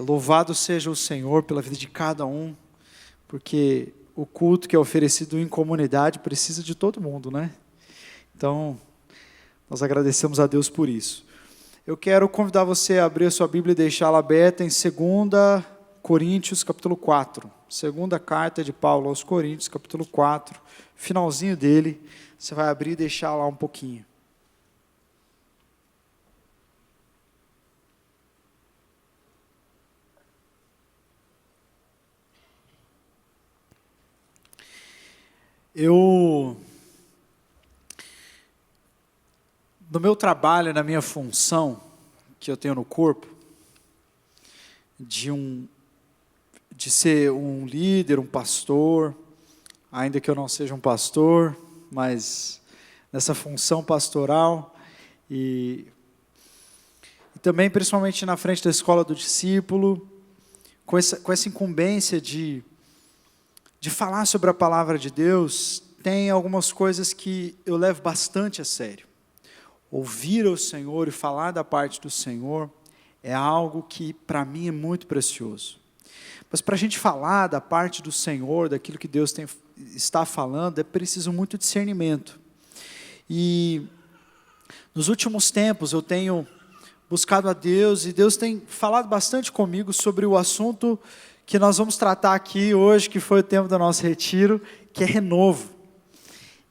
Louvado seja o Senhor pela vida de cada um, porque o culto que é oferecido em comunidade precisa de todo mundo, né? Então, nós agradecemos a Deus por isso. Eu quero convidar você a abrir a sua Bíblia e deixá-la aberta em 2 Coríntios, capítulo 4. Segunda carta de Paulo aos Coríntios, capítulo 4. Finalzinho dele, você vai abrir e deixar lá um pouquinho. No meu trabalho, na minha função que eu tenho no corpo, de ser um líder, um pastor, ainda que eu não seja um pastor, mas nessa função pastoral, e também principalmente na frente da escola do discípulo, com essa incumbência de falar sobre a palavra de Deus, tem algumas coisas que eu levo bastante a sério. Ouvir o Senhor e falar da parte do Senhor é algo que para mim é muito precioso. Mas para a gente falar da parte do Senhor, daquilo que Deus está falando, é preciso muito discernimento. E nos últimos tempos eu tenho buscado a Deus, e Deus tem falado bastante comigo sobre o assunto que nós vamos tratar aqui hoje, que foi o tema do nosso retiro, que é renovo.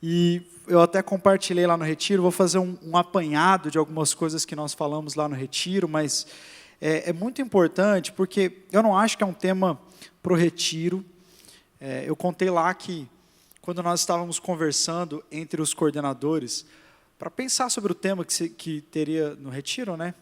E eu até compartilhei lá no retiro, vou fazer um apanhado de algumas coisas que nós falamos lá no retiro, mas é muito importante, porque eu não acho que é um tema para o retiro. Eu contei lá que, quando nós estávamos conversando entre os coordenadores, para pensar sobre o tema que teria no retiro, né?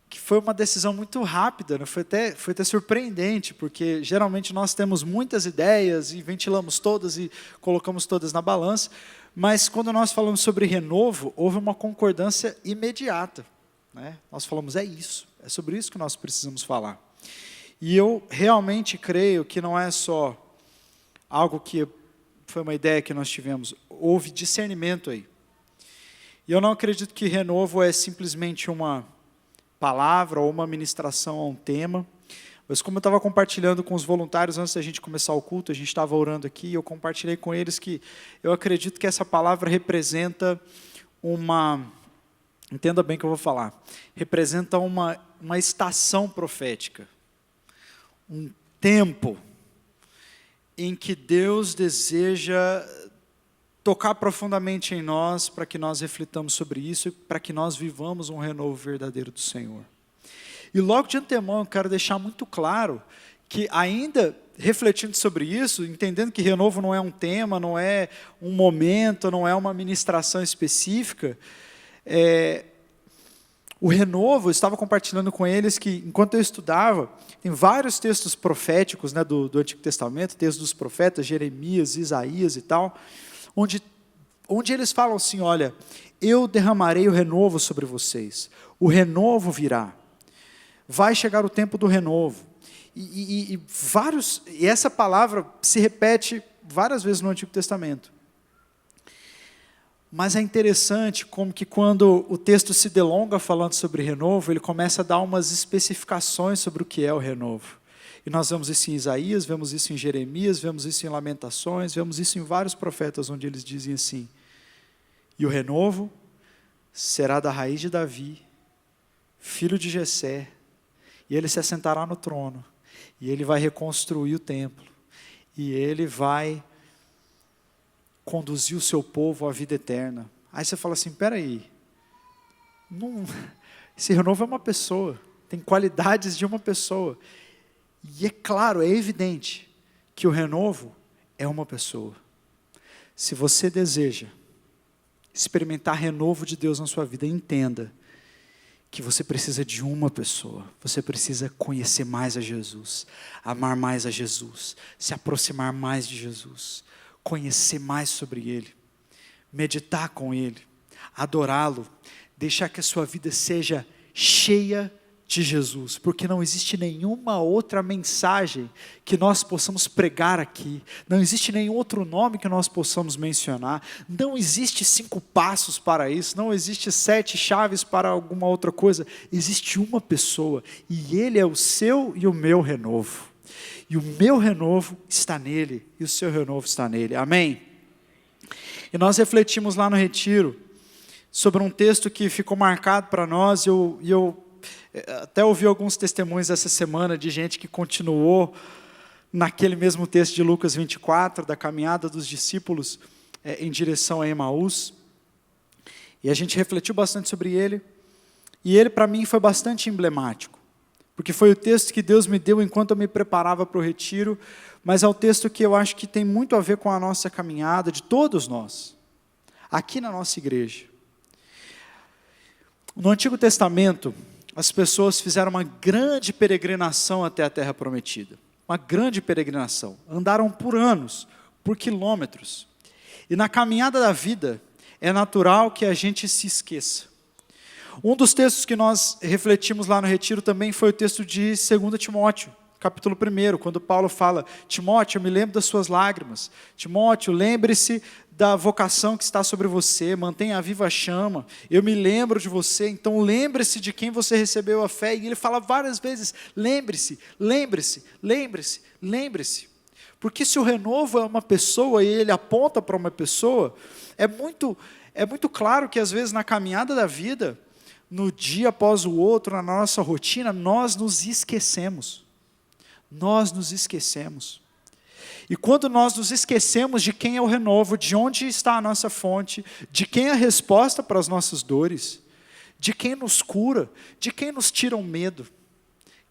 Que foi uma decisão muito rápida, né? Foi até surpreendente, porque geralmente nós temos muitas ideias e ventilamos todas e colocamos todas na balança, mas quando nós falamos sobre renovo, houve uma concordância imediata, né? Nós falamos, é sobre isso que nós precisamos falar. E eu realmente creio que não é só algo que foi uma ideia que nós tivemos, houve discernimento aí. E eu não acredito que renovo é simplesmente uma palavra ou uma ministração a um tema, mas como eu estava compartilhando com os voluntários antes da gente começar o culto, a gente estava orando aqui, e eu compartilhei com eles que eu acredito que essa palavra representa entenda bem o que eu vou falar, representa uma estação profética, um tempo em que Deus deseja tocar profundamente em nós, para que nós reflitamos sobre isso e para que nós vivamos um renovo verdadeiro do Senhor. E logo de antemão eu quero deixar muito claro que, ainda refletindo sobre isso, entendendo que renovo não é um tema, não é um momento, não é uma ministração específica, o renovo, eu estava compartilhando com eles que, enquanto eu estudava, tem vários textos proféticos, né, do Antigo Testamento, textos dos profetas, Jeremias, Isaías e tal, onde eles falam assim, olha, eu derramarei o renovo sobre vocês, o renovo virá, vai chegar o tempo do renovo, e essa palavra se repete várias vezes no Antigo Testamento. Mas é interessante como que, quando o texto se delonga falando sobre renovo, ele começa a dar umas especificações sobre o que é o renovo. E nós vemos isso em Isaías, vemos isso em Jeremias, vemos isso em Lamentações, vemos isso em vários profetas, onde eles dizem assim, e o renovo será da raiz de Davi, filho de Jessé, e ele se assentará no trono, e ele vai reconstruir o templo, e ele vai conduzir o seu povo à vida eterna. Aí você fala assim, peraí, esse renovo é uma pessoa, tem qualidades de uma pessoa. E é claro, é evidente que o renovo é uma pessoa. Se você deseja experimentar renovo de Deus na sua vida, entenda que você precisa de uma pessoa. Você precisa conhecer mais a Jesus, amar mais a Jesus, se aproximar mais de Jesus, conhecer mais sobre Ele, meditar com Ele, adorá-lo, deixar que a sua vida seja cheia de Jesus, porque não existe nenhuma outra mensagem que nós possamos pregar aqui, não existe nenhum outro nome que nós possamos mencionar, não existe 5 passos para isso, não existe 7 chaves para alguma outra coisa, existe uma pessoa, e Ele é o seu e o meu renovo, e o meu renovo está nele, e o seu renovo está nele, amém? E nós refletimos lá no retiro, sobre um texto que ficou marcado para nós, e eu até ouvi alguns testemunhos essa semana de gente que continuou naquele mesmo texto de Lucas 24, da caminhada dos discípulos em direção a Emaús. E a gente refletiu bastante sobre ele. E ele, para mim, foi bastante emblemático. Porque foi o texto que Deus me deu enquanto eu me preparava para o retiro. Mas é um texto que eu acho que tem muito a ver com a nossa caminhada, de todos nós. Aqui na nossa igreja. No Antigo Testamento, as pessoas fizeram uma grande peregrinação até a Terra Prometida. Uma grande peregrinação. Andaram por anos, por quilômetros. E na caminhada da vida, é natural que a gente se esqueça. Um dos textos que nós refletimos lá no retiro também foi o texto de 2 Timóteo, capítulo 1, quando Paulo fala: Timóteo, eu me lembro das suas lágrimas. Timóteo, lembre-se da vocação que está sobre você, mantenha a viva chama, eu me lembro de você, então lembre-se de quem você recebeu a fé. E ele fala várias vezes: lembre-se, lembre-se, lembre-se, lembre-se. Porque se o renovo é uma pessoa e ele aponta para uma pessoa, é muito claro que às vezes na caminhada da vida, no dia após o outro, na nossa rotina, nós nos esquecemos. Nós nos esquecemos. E quando nós nos esquecemos de quem é o renovo, de onde está a nossa fonte, de quem é a resposta para as nossas dores, de quem nos cura, de quem nos tira o medo,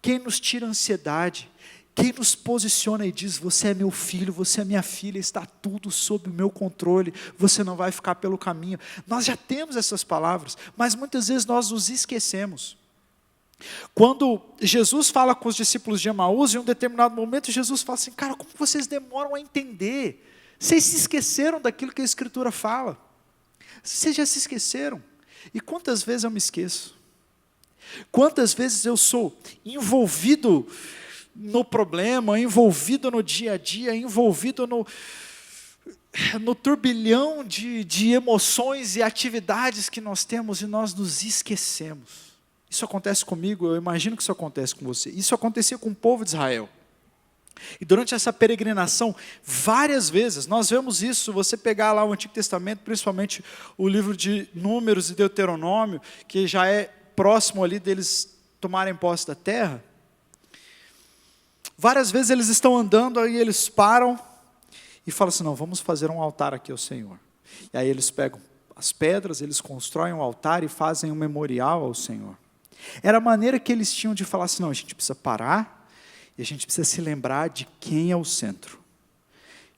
quem nos tira a ansiedade, quem nos posiciona e diz: você é meu filho, você é minha filha, está tudo sob o meu controle, você não vai ficar pelo caminho. Nós já temos essas palavras, mas muitas vezes nós nos esquecemos. Quando Jesus fala com os discípulos de Emaús, em um determinado momento, Jesus fala assim: cara, como vocês demoram a entender? Vocês se esqueceram daquilo que a Escritura fala. Vocês já se esqueceram. E quantas vezes eu me esqueço? Quantas vezes eu sou envolvido no problema, envolvido no dia a dia, envolvido no turbilhão de emoções e atividades que nós temos, e nós nos esquecemos. Isso acontece comigo, eu imagino que isso acontece com você. Isso acontecia com o povo de Israel. E durante essa peregrinação, várias vezes, nós vemos isso, se você pegar lá o Antigo Testamento, principalmente o livro de Números e Deuteronômio, que já é próximo ali deles tomarem posse da terra. Várias vezes eles estão andando, aí eles param e falam assim: não, vamos fazer um altar aqui ao Senhor. E aí eles pegam as pedras, eles constroem um altar e fazem um memorial ao Senhor. Era a maneira que eles tinham de falar assim: não, a gente precisa parar e a gente precisa se lembrar de quem é o centro.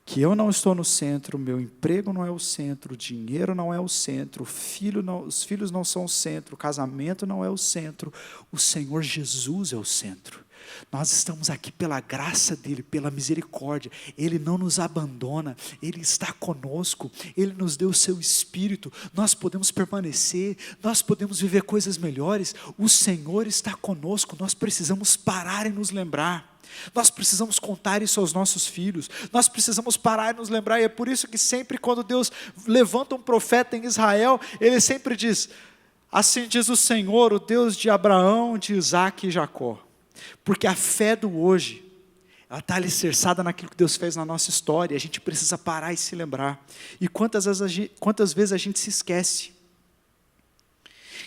Que eu não estou no centro, meu emprego não é o centro, o dinheiro não é o centro, os filhos não são o centro, o casamento não é o centro, o Senhor Jesus é o centro. Nós estamos aqui pela graça dEle, pela misericórdia. Ele não nos abandona, Ele está conosco, Ele nos deu o seu Espírito, nós podemos permanecer, nós podemos viver coisas melhores. O Senhor está conosco, nós precisamos parar e nos lembrar. Nós precisamos contar isso aos nossos filhos, nós precisamos parar e nos lembrar. E é por isso que sempre quando Deus levanta um profeta em Israel, Ele sempre diz: assim diz o Senhor, o Deus de Abraão, de Isaque e Jacó. Porque a fé do hoje, ela está alicerçada naquilo que Deus fez na nossa história. A gente precisa parar e se lembrar. E quantas vezes a gente se esquece?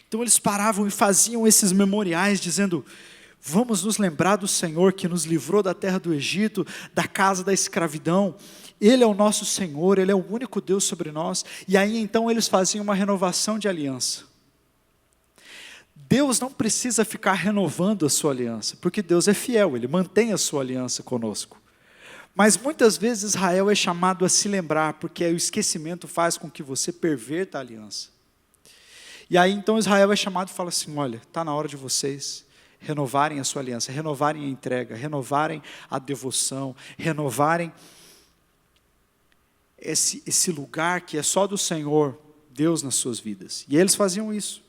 Então eles paravam e faziam esses memoriais dizendo: vamos nos lembrar do Senhor que nos livrou da terra do Egito, da casa da escravidão. Ele é o nosso Senhor, Ele é o único Deus sobre nós. E aí então eles faziam uma renovação de aliança. Deus não precisa ficar renovando a sua aliança, porque Deus é fiel, Ele mantém a sua aliança conosco. Mas muitas vezes Israel é chamado a se lembrar, porque o esquecimento faz com que você perverta a aliança. E aí então Israel é chamado e fala assim: olha, está na hora de vocês renovarem a sua aliança, renovarem a entrega, renovarem a devoção, renovarem esse lugar que é só do Senhor, Deus nas suas vidas. E eles faziam isso.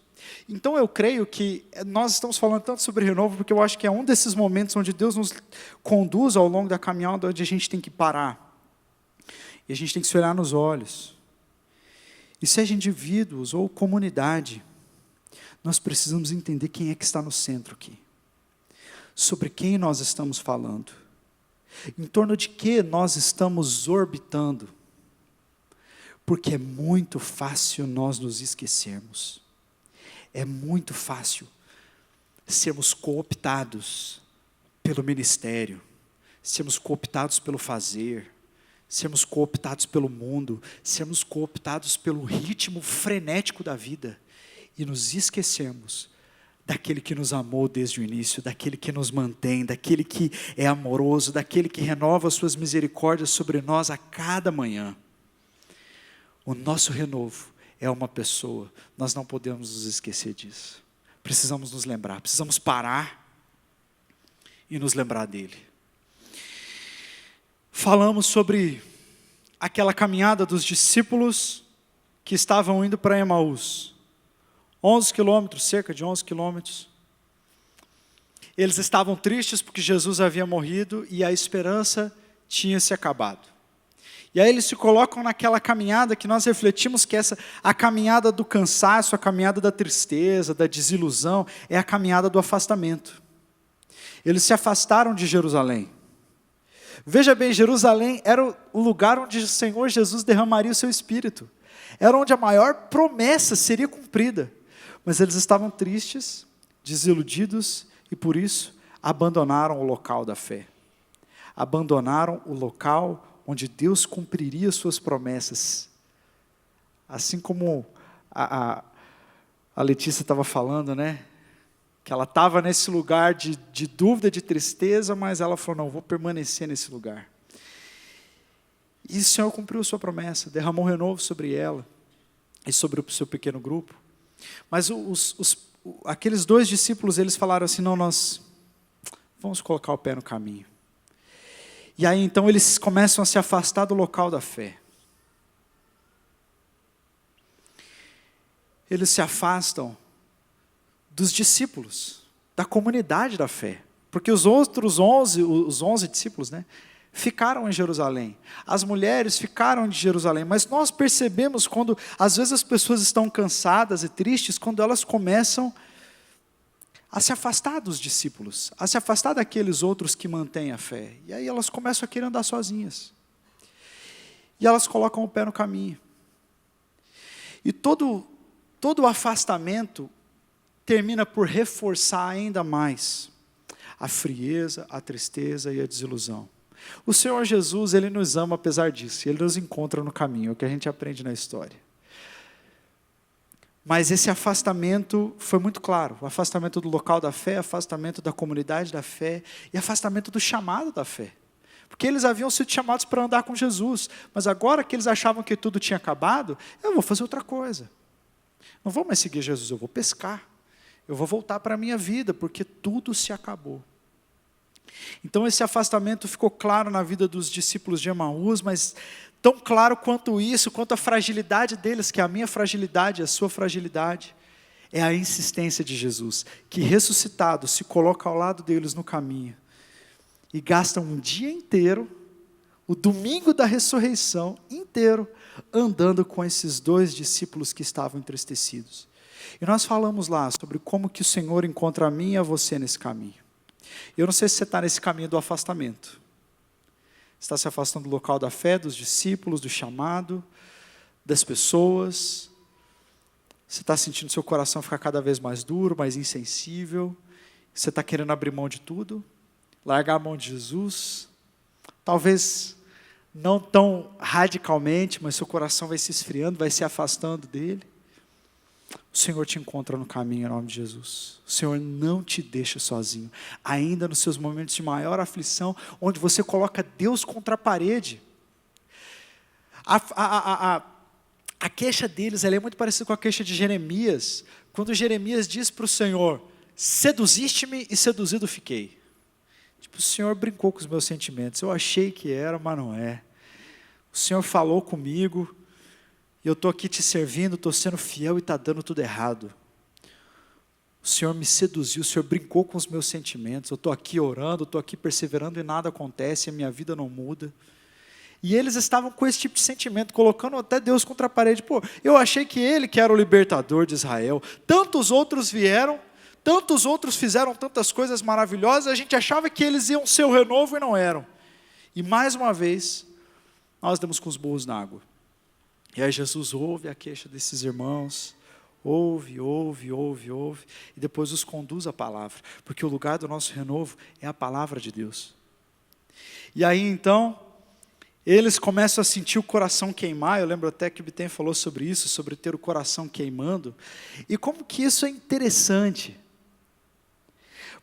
Então eu creio que nós estamos falando tanto sobre renovo, porque eu acho que é um desses momentos onde Deus nos conduz ao longo da caminhada, onde a gente tem que parar. E a gente tem que se olhar nos olhos. E seja indivíduos ou comunidade, nós precisamos entender quem é que está no centro aqui. Sobre quem nós estamos falando. Em torno de que nós estamos orbitando. Porque é muito fácil nós nos esquecermos. É muito fácil sermos cooptados pelo ministério, sermos cooptados pelo fazer, sermos cooptados pelo mundo, sermos cooptados pelo ritmo frenético da vida e nos esquecermos daquele que nos amou desde o início, daquele que nos mantém, daquele que é amoroso, daquele que renova suas misericórdias sobre nós a cada manhã. O nosso renovo é uma pessoa, nós não podemos nos esquecer disso. Precisamos nos lembrar, precisamos parar e nos lembrar dele. Falamos sobre aquela caminhada dos discípulos que estavam indo para Emaús. 11 quilômetros, cerca de 11 quilômetros. Eles estavam tristes porque Jesus havia morrido e a esperança tinha se acabado. E aí eles se colocam naquela caminhada que nós refletimos que a caminhada do cansaço, a caminhada da tristeza, da desilusão, é a caminhada do afastamento. Eles se afastaram de Jerusalém. Veja bem, Jerusalém era o lugar onde o Senhor Jesus derramaria o seu Espírito. Era onde a maior promessa seria cumprida. Mas eles estavam tristes, desiludidos e por isso abandonaram o local da fé. Abandonaram o local onde Deus cumpriria suas promessas. Assim como a Letícia estava falando, né? Que ela estava nesse lugar de dúvida, de tristeza, mas ela falou, não, vou permanecer nesse lugar. E o Senhor cumpriu a sua promessa, derramou renovo sobre ela e sobre o seu pequeno grupo. Mas aqueles dois discípulos, eles falaram assim, não, nós vamos colocar o pé no caminho. E aí então eles começam a se afastar do local da fé. Eles se afastam dos discípulos, da comunidade da fé. Porque os outros 11 discípulos, né, ficaram em Jerusalém. As mulheres ficaram em Jerusalém. Mas nós percebemos quando, às vezes as pessoas estão cansadas e tristes, quando elas começam a se afastar dos discípulos, a se afastar daqueles outros que mantêm a fé. E aí elas começam a querer andar sozinhas. E elas colocam o pé no caminho. E todo o afastamento termina por reforçar ainda mais a frieza, a tristeza e a desilusão. O Senhor Jesus, Ele nos ama apesar disso, Ele nos encontra no caminho, é o que a gente aprende na história. Mas esse afastamento foi muito claro, o afastamento do local da fé, afastamento da comunidade da fé e afastamento do chamado da fé. Porque eles haviam sido chamados para andar com Jesus, mas agora que eles achavam que tudo tinha acabado, eu vou fazer outra coisa. Não vou mais seguir Jesus, eu vou pescar. Eu vou voltar para a minha vida, porque tudo se acabou. Então esse afastamento ficou claro na vida dos discípulos de Emaús, mas tão claro quanto isso, quanto a fragilidade deles, que é a minha fragilidade, a sua fragilidade, é a insistência de Jesus, que ressuscitado se coloca ao lado deles no caminho, e gasta um dia inteiro, o domingo da ressurreição inteiro, andando com esses dois discípulos que estavam entristecidos. E nós falamos lá sobre como que o Senhor encontra a mim e a você nesse caminho. Eu não sei se você está nesse caminho do afastamento. Você está se afastando do local da fé, dos discípulos, do chamado, das pessoas. Você está sentindo seu coração ficar cada vez mais duro, mais insensível. Você está querendo abrir mão de tudo, largar a mão de Jesus. Talvez não tão radicalmente, mas seu coração vai se esfriando, vai se afastando dele. O Senhor te encontra no caminho em nome de Jesus. O Senhor não te deixa sozinho. Ainda nos seus momentos de maior aflição, onde você coloca Deus contra a parede. A queixa deles ela é muito parecida com a queixa de Jeremias. Quando Jeremias diz para o Senhor, seduziste-me e seduzido fiquei. Tipo, o Senhor brincou com os meus sentimentos. Eu achei que era, mas não é. O Senhor falou comigo. E eu estou aqui te servindo, estou sendo fiel e está dando tudo errado. O Senhor me seduziu, o Senhor brincou com os meus sentimentos, eu estou aqui orando, eu estou aqui perseverando e nada acontece, a minha vida não muda. E eles estavam com esse tipo de sentimento, colocando até Deus contra a parede. Pô, eu achei que Ele que era o libertador de Israel, tantos outros vieram, tantos outros fizeram tantas coisas maravilhosas, a gente achava que eles iam ser o renovo e não eram. E mais uma vez, nós demos com os burros na água. E aí Jesus ouve a queixa desses irmãos, ouve, e depois os conduz à palavra, porque o lugar do nosso renovo é a palavra de Deus. E aí então, eles começam a sentir o coração queimar. Eu lembro até que o Biten falou sobre isso, sobre ter o coração queimando, e como que isso é interessante,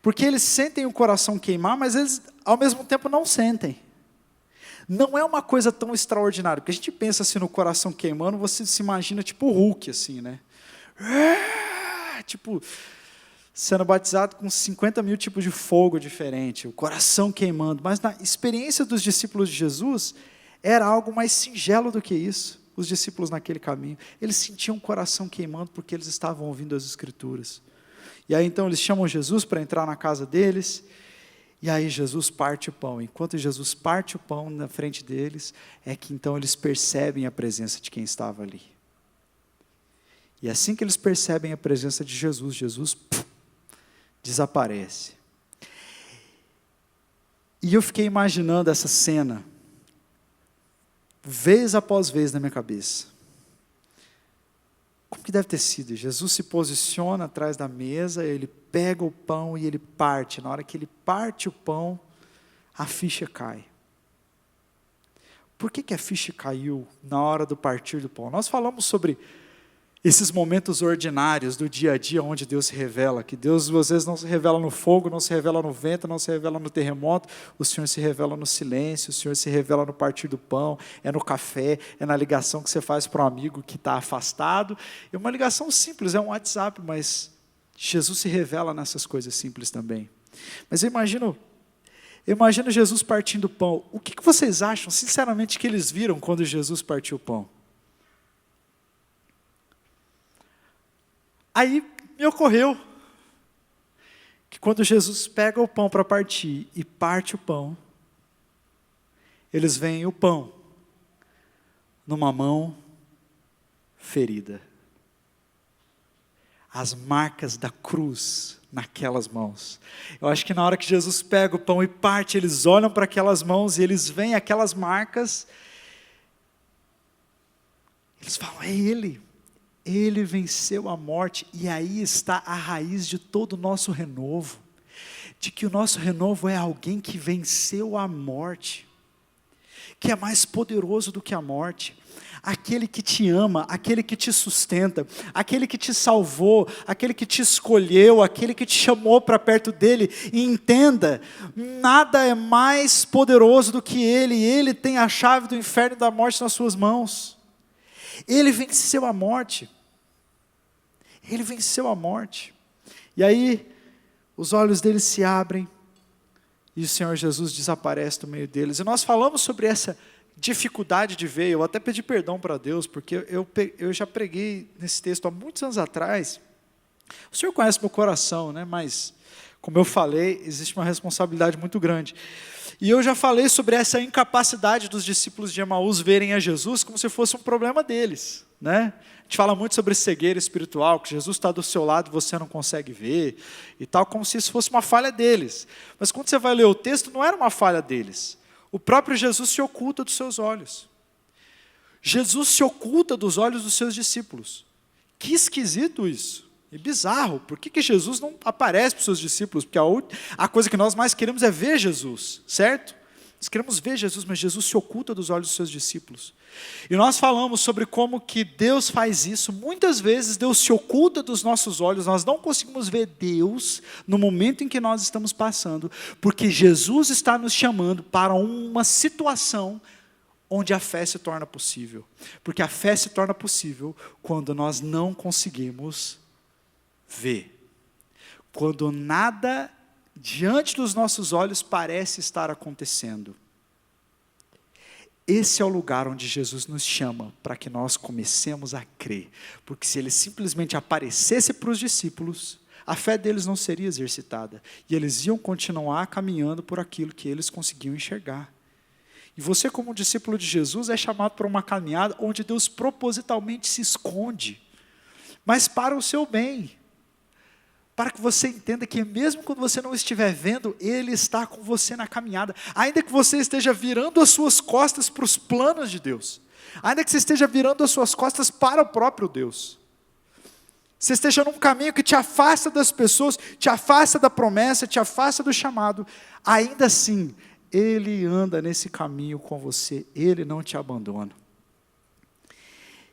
porque eles sentem o coração queimar, mas eles ao mesmo tempo não sentem. Não é uma coisa tão extraordinária, porque a gente pensa assim no coração queimando, você se imagina tipo o Hulk, assim, né? Tipo, sendo batizado com 50 mil tipos de fogo diferente, o coração queimando. Mas na experiência dos discípulos de Jesus, era algo mais singelo do que isso. Os discípulos naquele caminho, eles sentiam o coração queimando porque eles estavam ouvindo as Escrituras. E aí então eles chamam Jesus para entrar na casa deles, e aí Jesus parte o pão. Enquanto Jesus parte o pão na frente deles, é que então eles percebem a presença de quem estava ali. E assim que eles percebem a presença de Jesus, Jesus desaparece. E eu fiquei imaginando essa cena, vez após vez na minha cabeça. Como que deve ter sido? Jesus se posiciona atrás da mesa, ele pega o pão e ele parte. Na hora que ele parte o pão, a ficha cai. Por que a ficha caiu na hora do partir do pão? Nós falamos sobre esses momentos ordinários do dia a dia onde Deus se revela, que Deus às vezes não se revela no fogo, não se revela no vento, não se revela no terremoto, o Senhor se revela no silêncio, o Senhor se revela no partir do pão, é no café, é na ligação que você faz para um amigo que está afastado, é uma ligação simples, é um WhatsApp, mas Jesus se revela nessas coisas simples também. Mas eu imagino Jesus partindo o pão. O que vocês acham, sinceramente, que eles viram quando Jesus partiu o pão? Aí me ocorreu que quando Jesus pega o pão para partir e parte o pão, eles veem o pão numa mão ferida. As marcas da cruz naquelas mãos. Eu acho que na hora que Jesus pega o pão e parte, eles olham para aquelas mãos e eles veem aquelas marcas. Eles falam, é Ele. Ele venceu a morte, e aí está a raiz de todo o nosso renovo, de que o nosso renovo é alguém que venceu a morte, que é mais poderoso do que a morte, aquele que te ama, aquele que te sustenta, aquele que te salvou, aquele que te escolheu, aquele que te chamou para perto dele. E entenda, nada é mais poderoso do que ele tem a chave do inferno e da morte nas suas mãos. Ele venceu a morte. Ele venceu a morte. E aí, os olhos deles se abrem, e o Senhor Jesus desaparece do meio deles. E nós falamos sobre essa dificuldade de ver. Eu até pedi perdão para Deus, porque eu já preguei nesse texto há muitos anos atrás. O Senhor conhece meu coração, né? Mas, como eu falei, existe uma responsabilidade muito grande. E eu já falei sobre essa incapacidade dos discípulos de Emaús verem a Jesus como se fosse um problema deles, né? A gente fala muito sobre cegueira espiritual, que Jesus está do seu lado e você não consegue ver, e tal, como se isso fosse uma falha deles. Mas quando você vai ler o texto, não era uma falha deles. O próprio Jesus se oculta dos seus olhos. Jesus se oculta dos olhos dos seus discípulos. Que esquisito isso. É bizarro. Por que Jesus não aparece para os seus discípulos? Porque a coisa que nós mais queremos é ver Jesus, certo? Nós queremos ver Jesus, mas Jesus se oculta dos olhos dos seus discípulos. E nós falamos sobre como que Deus faz isso. Muitas vezes Deus se oculta dos nossos olhos, nós não conseguimos ver Deus no momento em que nós estamos passando, porque Jesus está nos chamando para uma situação onde a fé se torna possível. Porque a fé se torna possível quando nós não conseguimos ver. Quando nada diante dos nossos olhos parece estar acontecendo. Esse é o lugar onde Jesus nos chama para que nós comecemos a crer. Porque se ele simplesmente aparecesse para os discípulos, a fé deles não seria exercitada. E eles iam continuar caminhando por aquilo que eles conseguiam enxergar. E você, como discípulo de Jesus, é chamado para uma caminhada onde Deus propositalmente se esconde, mas para o seu bem. Para que você entenda que mesmo quando você não estiver vendo, Ele está com você na caminhada. Ainda que você esteja virando as suas costas para os planos de Deus. Ainda que você esteja virando as suas costas para o próprio Deus. Você esteja num caminho que te afasta das pessoas, te afasta da promessa, te afasta do chamado. Ainda assim, Ele anda nesse caminho com você. Ele não te abandona.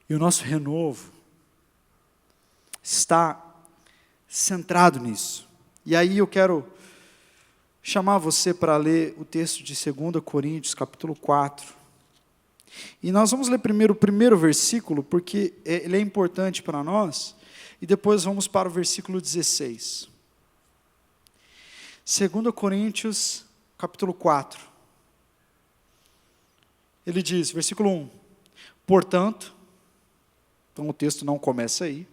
E o nosso renovo está centrado nisso. E aí eu quero chamar você para ler o texto de 2 Coríntios, capítulo 4. E nós vamos ler primeiro o primeiro versículo, porque ele é importante para nós, e depois vamos para o versículo 16. 2 Coríntios, capítulo 4. Ele diz, versículo 1, portanto, então o texto não começa aí,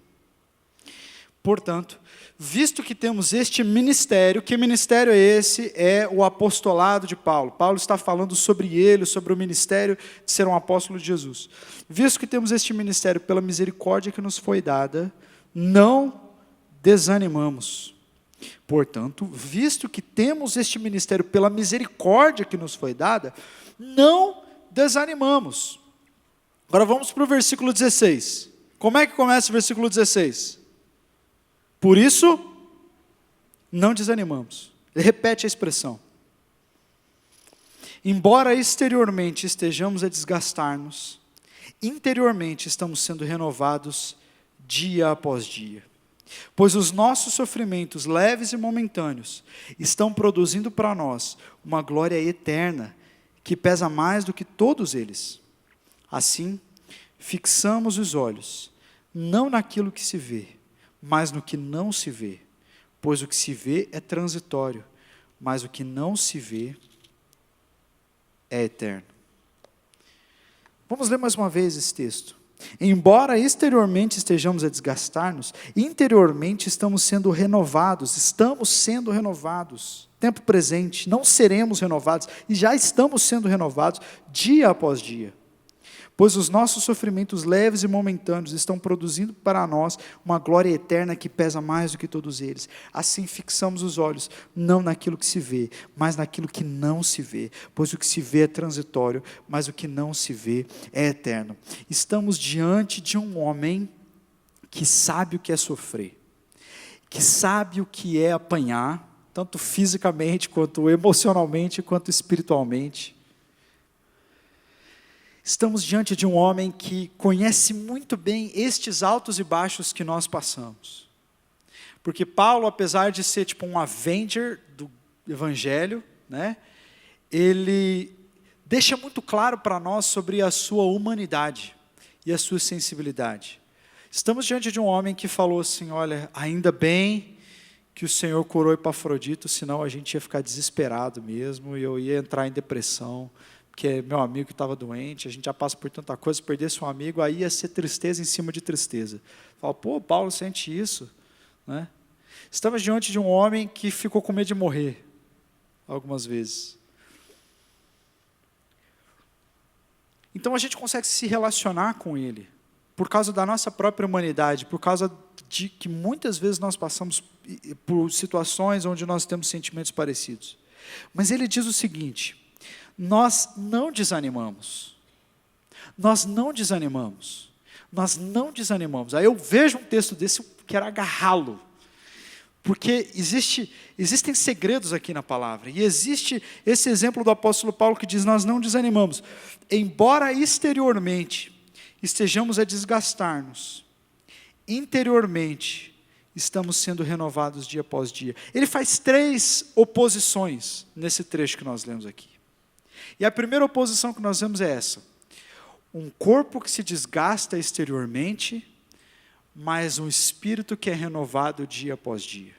portanto, visto que temos este ministério, que ministério é esse? É o apostolado de Paulo. Paulo está falando sobre ele, sobre o ministério de ser um apóstolo de Jesus. Visto que temos este ministério pela misericórdia que nos foi dada, não desanimamos. Portanto, visto que temos este ministério pela misericórdia que nos foi dada, não desanimamos. Agora vamos para o versículo 16. Como é que começa o versículo 16? Por isso, não desanimamos. Ele repete a expressão. Embora exteriormente estejamos a desgastar-nos, interiormente estamos sendo renovados dia após dia. Pois os nossos sofrimentos leves e momentâneos estão produzindo para nós uma glória eterna que pesa mais do que todos eles. Assim, fixamos os olhos, não naquilo que se vê, mas no que não se vê, pois o que se vê é transitório, mas o que não se vê é eterno. Vamos ler mais uma vez esse texto. Embora exteriormente estejamos a desgastar-nos, interiormente estamos sendo renovados, tempo presente, não seremos renovados, e já estamos sendo renovados dia após dia. Pois os nossos sofrimentos leves e momentâneos estão produzindo para nós uma glória eterna que pesa mais do que todos eles. Assim fixamos os olhos, não naquilo que se vê, mas naquilo que não se vê. Pois o que se vê é transitório, mas o que não se vê é eterno. Estamos diante de um homem que sabe o que é sofrer, que sabe o que é apanhar, tanto fisicamente, quanto emocionalmente, quanto espiritualmente. Estamos diante de um homem que conhece muito bem estes altos e baixos que nós passamos. Porque Paulo, apesar de ser tipo um Avenger do Evangelho, né, ele deixa muito claro para nós sobre a sua humanidade e a sua sensibilidade. Estamos diante de um homem que falou assim, olha, ainda bem que o Senhor curou Epafrodito, senão a gente ia ficar desesperado mesmo, e eu ia entrar em depressão, porque meu amigo estava doente, a gente já passa por tanta coisa, se perdesse um amigo, aí ia ser tristeza em cima de tristeza. Fala, pô, Paulo sente isso, né? Estamos diante de um homem que ficou com medo de morrer, algumas vezes. Então a gente consegue se relacionar com ele, por causa da nossa própria humanidade, por causa de que muitas vezes nós passamos por situações onde nós temos sentimentos parecidos. Mas ele diz o seguinte, nós não desanimamos. Nós não desanimamos. Nós não desanimamos. Aí eu vejo um texto desse, eu quero agarrá-lo. Porque existem segredos aqui na palavra. E existe esse exemplo do apóstolo Paulo que diz, nós não desanimamos. Embora exteriormente estejamos a desgastar-nos, interiormente estamos sendo renovados dia após dia. Ele faz 3 oposições nesse trecho que nós lemos aqui. E a primeira oposição que nós vemos é essa. Um corpo que se desgasta exteriormente, mas um espírito que é renovado dia após dia.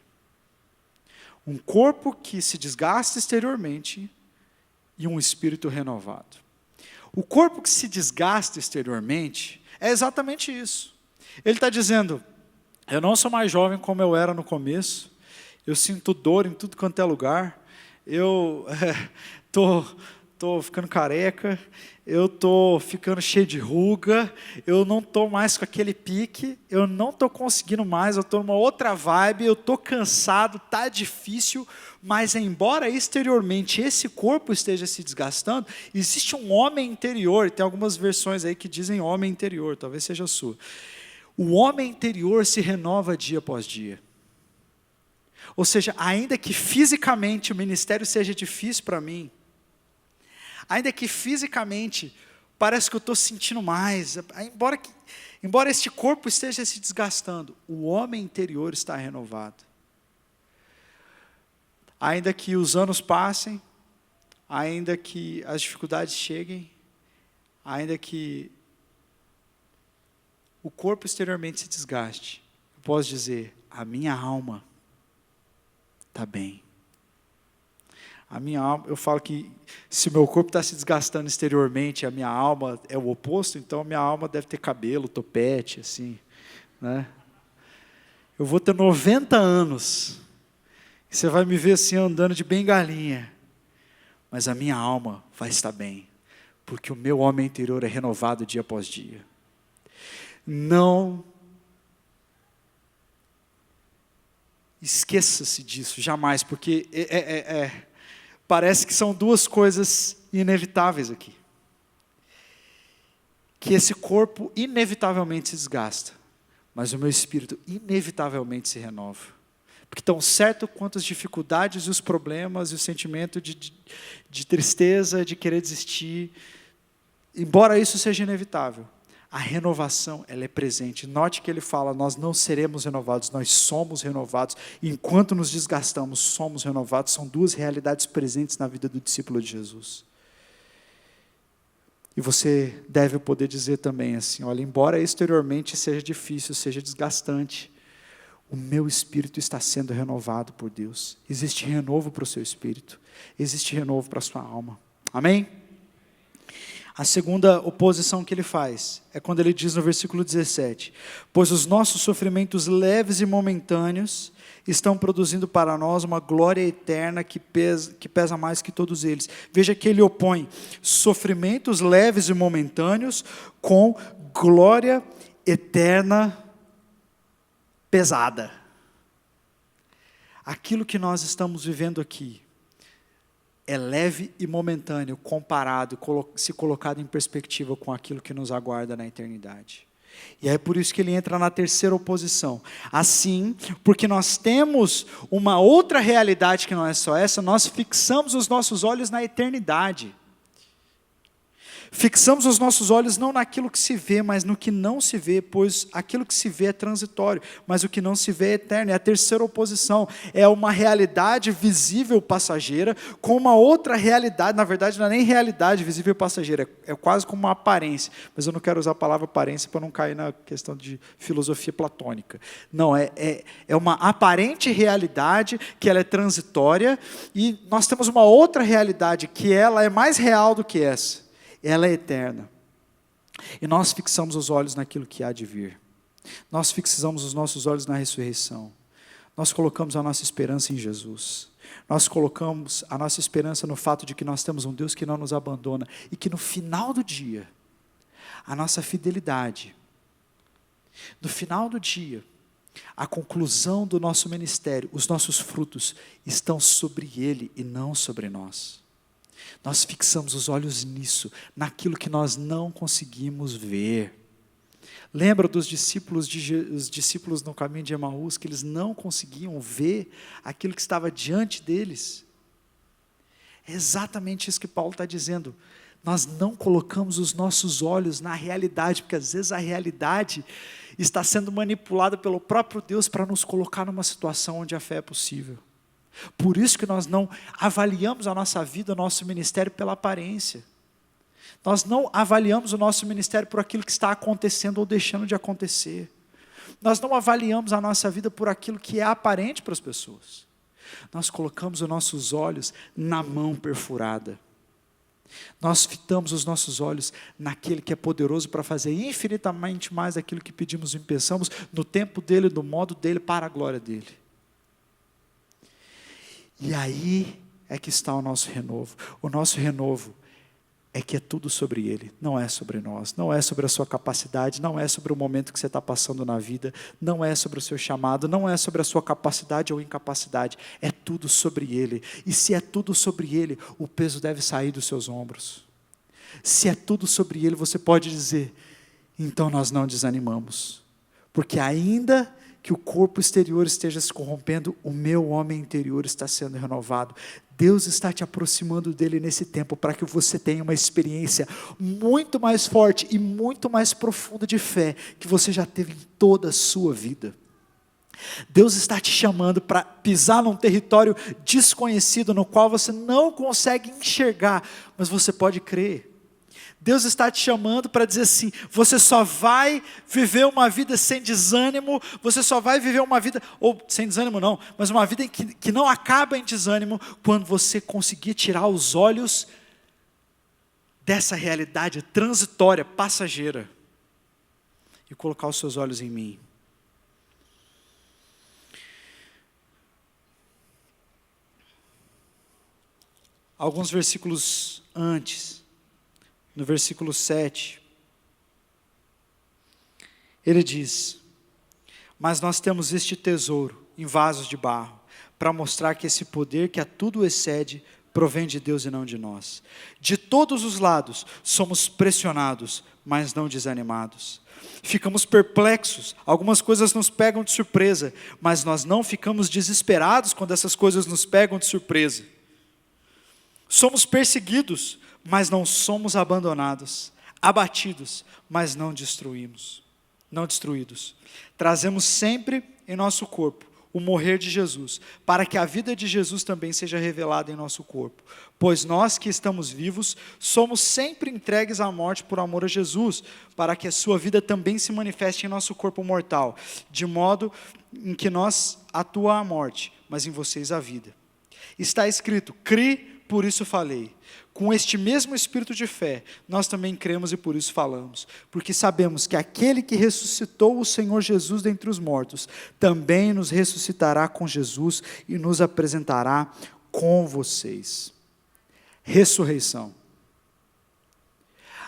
Um corpo que se desgasta exteriormente e um espírito renovado. O corpo que se desgasta exteriormente é exatamente isso. Ele está dizendo, Eu não sou mais jovem como eu era no começo. Eu sinto dor em tudo quanto é lugar. Eu tô ficando careca. Eu tô ficando cheio de ruga. Eu não tô mais com aquele pique. Eu não tô conseguindo mais. Eu tô numa outra vibe. Eu tô cansado. Tá difícil. Mas embora exteriormente esse corpo esteja se desgastando, existe um homem interior. Tem algumas versões aí que dizem homem interior. Talvez seja a sua. O homem interior se renova dia após dia. Ou seja, ainda que fisicamente o ministério seja difícil para mim, ainda que fisicamente parece que eu estou sentindo mais, embora este corpo esteja se desgastando, o homem interior está renovado. Ainda que os anos passem, ainda que as dificuldades cheguem, ainda que o corpo exteriormente se desgaste, eu posso dizer, a minha alma está bem. A minha alma, eu falo que se o meu corpo está se desgastando exteriormente, a minha alma é o oposto, então a minha alma deve ter cabelo, topete, assim, né? Eu vou ter 90 anos, e você vai me ver assim andando de bengalinha, mas a minha alma vai estar bem, porque o meu homem interior é renovado dia após dia. Não esqueça-se disso, jamais, porque parece que são duas coisas inevitáveis aqui. Que esse corpo inevitavelmente se desgasta, mas o meu espírito inevitavelmente se renova. Porque tão certo quanto as dificuldades e os problemas e o sentimento de tristeza, de querer desistir, embora isso seja inevitável, a renovação, ela é presente. Note que ele fala, nós não seremos renovados, nós somos renovados. Enquanto nos desgastamos, somos renovados. São duas realidades presentes na vida do discípulo de Jesus. E você deve poder dizer também assim, olha, embora exteriormente seja difícil, seja desgastante, o meu espírito está sendo renovado por Deus. Existe renovo para o seu espírito, existe renovo para a sua alma. Amém? A segunda oposição que ele faz é quando ele diz no versículo 17: pois os nossos sofrimentos leves e momentâneos estão produzindo para nós uma glória eterna que pesa mais que todos eles. Veja que ele opõe sofrimentos leves e momentâneos com glória eterna pesada. Aquilo que nós estamos vivendo aqui é leve e momentâneo comparado, se colocado em perspectiva com aquilo que nos aguarda na eternidade. E é por isso que ele entra na terceira oposição. Assim, porque nós temos uma outra realidade que não é só essa, nós fixamos os nossos olhos na eternidade. Fixamos os nossos olhos não naquilo que se vê, mas no que não se vê, pois aquilo que se vê é transitório, mas o que não se vê é eterno. E a terceira oposição é uma realidade visível passageira com uma outra realidade, na verdade não é nem realidade visível passageira, é quase como uma aparência, mas eu não quero usar a palavra aparência para não cair na questão de filosofia platônica. Não, é uma aparente realidade que ela é transitória, e nós temos uma outra realidade que ela é mais real do que essa. Ela é eterna. E nós fixamos os olhos naquilo que há de vir. Nós fixamos os nossos olhos na ressurreição. Nós colocamos a nossa esperança em Jesus. Nós colocamos a nossa esperança no fato de que nós temos um Deus que não nos abandona e que no final do dia, a nossa fidelidade, no final do dia, a conclusão do nosso ministério, os nossos frutos estão sobre Ele e não sobre nós. Nós fixamos os olhos nisso, naquilo que nós não conseguimos ver. Lembra dos discípulos, os discípulos no caminho de Emaús, que eles não conseguiam ver aquilo que estava diante deles? É exatamente isso que Paulo está dizendo. Nós não colocamos os nossos olhos na realidade, porque às vezes a realidade está sendo manipulada pelo próprio Deus para nos colocar numa situação onde a fé é possível. Por isso que nós não avaliamos a nossa vida, o nosso ministério pela aparência. Nós não avaliamos o nosso ministério por aquilo que está acontecendo ou deixando de acontecer. Nós não avaliamos a nossa vida por aquilo que é aparente para as pessoas. Nós colocamos os nossos olhos na mão perfurada. Nós fitamos os nossos olhos naquele que é poderoso para fazer infinitamente mais daquilo que pedimos e pensamos, no tempo dele, no modo dele, para a glória dele. E aí é que está o nosso renovo. O nosso renovo é que é tudo sobre ele, não é sobre nós, não é sobre a sua capacidade, não é sobre o momento que você está passando na vida, não é sobre o seu chamado, não é sobre a sua capacidade ou incapacidade, é tudo sobre ele. E se é tudo sobre ele, o peso deve sair dos seus ombros. Se é tudo sobre ele, você pode dizer, então nós não desanimamos, porque ainda que o corpo exterior esteja se corrompendo, o meu homem interior está sendo renovado. Deus está te aproximando dele nesse tempo, para que você tenha uma experiência muito mais forte e muito mais profunda de fé, que você já teve em toda a sua vida. Deus está te chamando para pisar num território desconhecido, no qual você não consegue enxergar, mas você pode crer. Deus está te chamando para dizer assim, você só vai viver uma vida sem desânimo, você só vai viver uma vida, ou sem desânimo não, mas uma vida que não acaba em desânimo, quando você conseguir tirar os olhos dessa realidade transitória, passageira, e colocar os seus olhos em mim. Alguns versículos antes, no versículo 7, ele diz, mas nós temos este tesouro em vasos de barro, para mostrar que esse poder que a tudo excede, provém de Deus e não de nós. De todos os lados, somos pressionados, mas não desanimados. Ficamos perplexos, algumas coisas nos pegam de surpresa, mas nós não ficamos desesperados quando essas coisas nos pegam de surpresa. Somos perseguidos, mas não somos abandonados, abatidos, mas não destruídos. Trazemos sempre em nosso corpo o morrer de Jesus, para que a vida de Jesus também seja revelada em nosso corpo. Pois nós que estamos vivos, somos sempre entregues à morte por amor a Jesus, para que a sua vida também se manifeste em nosso corpo mortal, de modo em que nós atua a morte, mas em vocês a vida. Está escrito, cri, por isso falei. Com este mesmo espírito de fé, nós também cremos e por isso falamos, porque sabemos que aquele que ressuscitou o Senhor Jesus dentre os mortos, também nos ressuscitará com Jesus e nos apresentará com vocês. Ressurreição.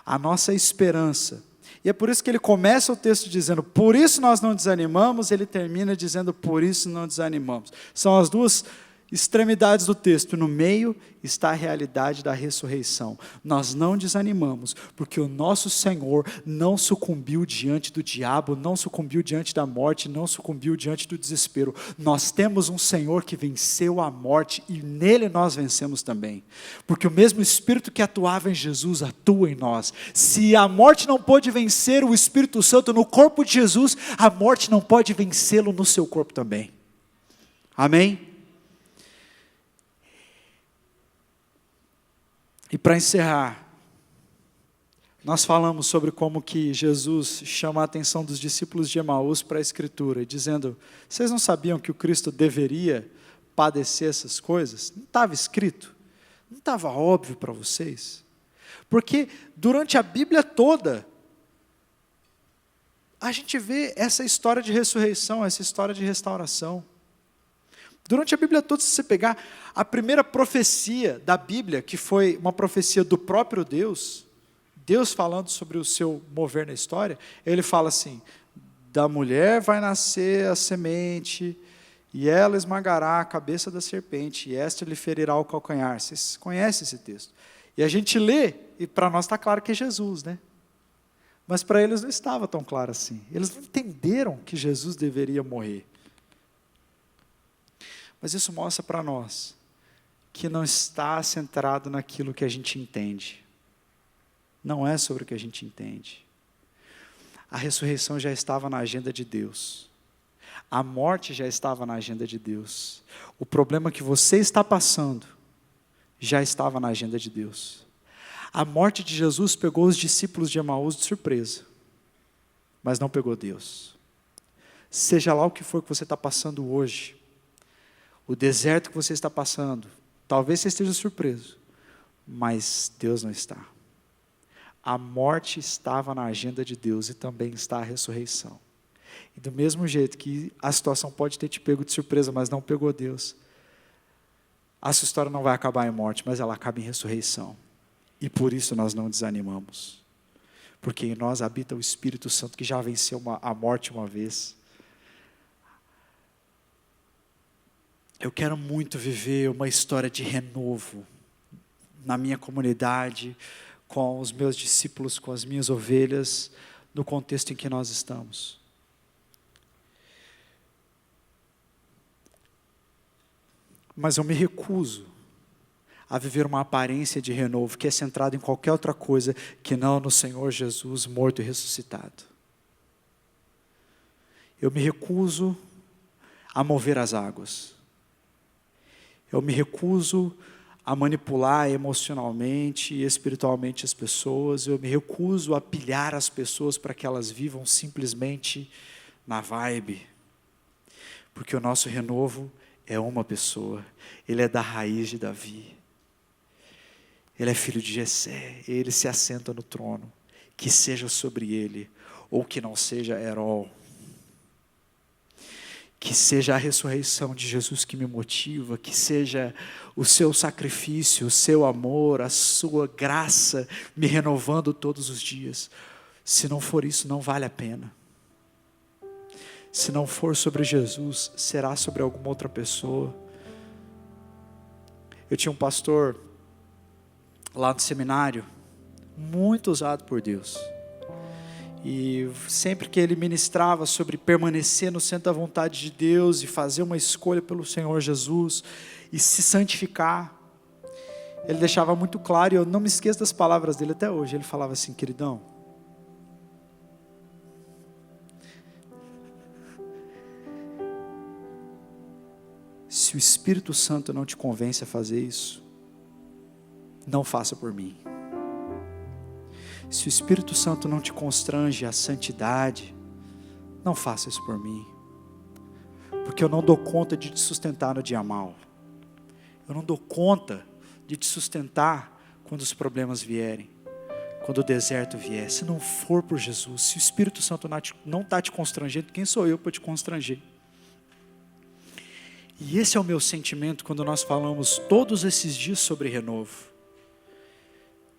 A nossa esperança, e é por isso que ele começa o texto dizendo, por isso nós não desanimamos, ele termina dizendo, por isso não desanimamos. São as duas extremidades do texto, no meio está a realidade da ressurreição. Nós não desanimamos, porque o nosso Senhor não sucumbiu diante do diabo, não sucumbiu diante da morte, não sucumbiu diante do desespero. Nós temos um Senhor que venceu a morte e nele nós vencemos também, porque o mesmo Espírito que atuava em Jesus atua em nós. Se a morte não pôde vencer o Espírito Santo no corpo de Jesus, a morte não pode vencê-lo no seu corpo também. Amém? E para encerrar, nós falamos sobre como que Jesus chama a atenção dos discípulos de Emaús para a Escritura, dizendo, vocês não sabiam que o Cristo deveria padecer essas coisas? Não estava escrito? Não estava óbvio para vocês? Porque durante a Bíblia toda, a gente vê essa história de ressurreição, essa história de restauração. Durante a Bíblia toda, se você pegar a primeira profecia da Bíblia, que foi uma profecia do próprio Deus, Deus falando sobre o seu mover na história, ele fala assim, da mulher vai nascer a semente, e ela esmagará a cabeça da serpente, e esta lhe ferirá o calcanhar. Vocês conhecem esse texto? E a gente lê, e para nós está claro que é Jesus, né? Mas para eles não estava tão claro assim. Eles não entenderam que Jesus deveria morrer. Mas isso mostra para nós que não está centrado naquilo que a gente entende. Não é sobre o que a gente entende. A ressurreição já estava na agenda de Deus. A morte já estava na agenda de Deus. O problema que você está passando já estava na agenda de Deus. A morte de Jesus pegou os discípulos de Emaús de surpresa, mas não pegou Deus. Seja lá o que for que você está passando hoje, o deserto que você está passando, talvez você esteja surpreso, Mas Deus não está. A morte estava na agenda de Deus e também está a ressurreição. E do mesmo jeito que a situação pode ter te pego de surpresa, mas não pegou Deus, a sua história não vai acabar em morte, mas ela acaba em ressurreição. E por isso nós não desanimamos. Porque em nós habita o Espírito Santo que já venceu a morte uma vez. Eu quero muito viver uma história de renovo na minha comunidade, com os meus discípulos, com as minhas ovelhas, no contexto em que nós estamos. Mas eu me recuso a viver uma aparência de renovo que é centrada em qualquer outra coisa que não no Senhor Jesus morto e ressuscitado. Eu me recuso a mover as águas. Eu me recuso a manipular emocionalmente e espiritualmente as pessoas. Eu me recuso a pilhar as pessoas para que elas vivam simplesmente na vibe. Porque o nosso renovo é uma pessoa. Ele é da raiz de Davi. Ele é filho de Jessé. Ele se assenta no trono. Que seja sobre ele, ou que não seja Herol. Que seja a ressurreição de Jesus que me motiva, que seja o seu sacrifício, o seu amor, a sua graça me renovando todos os dias. Se não for isso, não vale a pena. Se não for sobre Jesus, será sobre alguma outra pessoa. Eu tinha um pastor lá no seminário, muito usado por Deus. E sempre que ele ministrava sobre permanecer no centro da vontade de Deus e fazer uma escolha pelo Senhor Jesus e se santificar, ele deixava muito claro, e eu não me esqueço das palavras dele até hoje. Ele falava assim: queridão, se o Espírito Santo não te convence a fazer isso, não faça por mim. Se o Espírito Santo não te constrange à santidade, não faça isso por mim. Porque eu não dou conta de te sustentar no dia mal. Eu não dou conta de te sustentar quando os problemas vierem, quando o deserto vier. Se não for por Jesus, se o Espírito Santo não está te constrangendo, quem sou eu para te constranger? E esse é o meu sentimento quando nós falamos todos esses dias sobre renovo.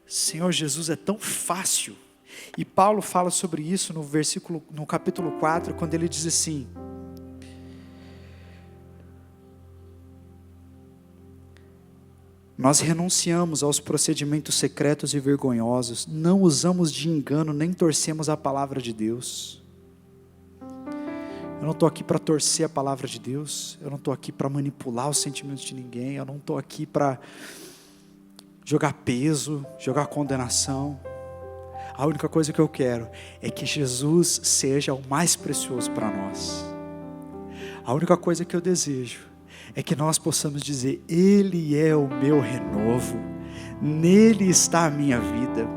Senhor Jesus, é tão fácil. E Paulo fala sobre isso no capítulo 4, quando ele diz assim: nós renunciamos aos procedimentos secretos e vergonhosos, não usamos de engano, nem torcemos a palavra de Deus. Eu não estou aqui para torcer a palavra de Deus, eu não estou aqui para manipular os sentimentos de ninguém, eu não estou aqui para jogar peso, jogar condenação. A única coisa que eu quero é que Jesus seja o mais precioso para nós. A única coisa que eu desejo é que nós possamos dizer: Ele é o meu renovo, nele está a minha vida,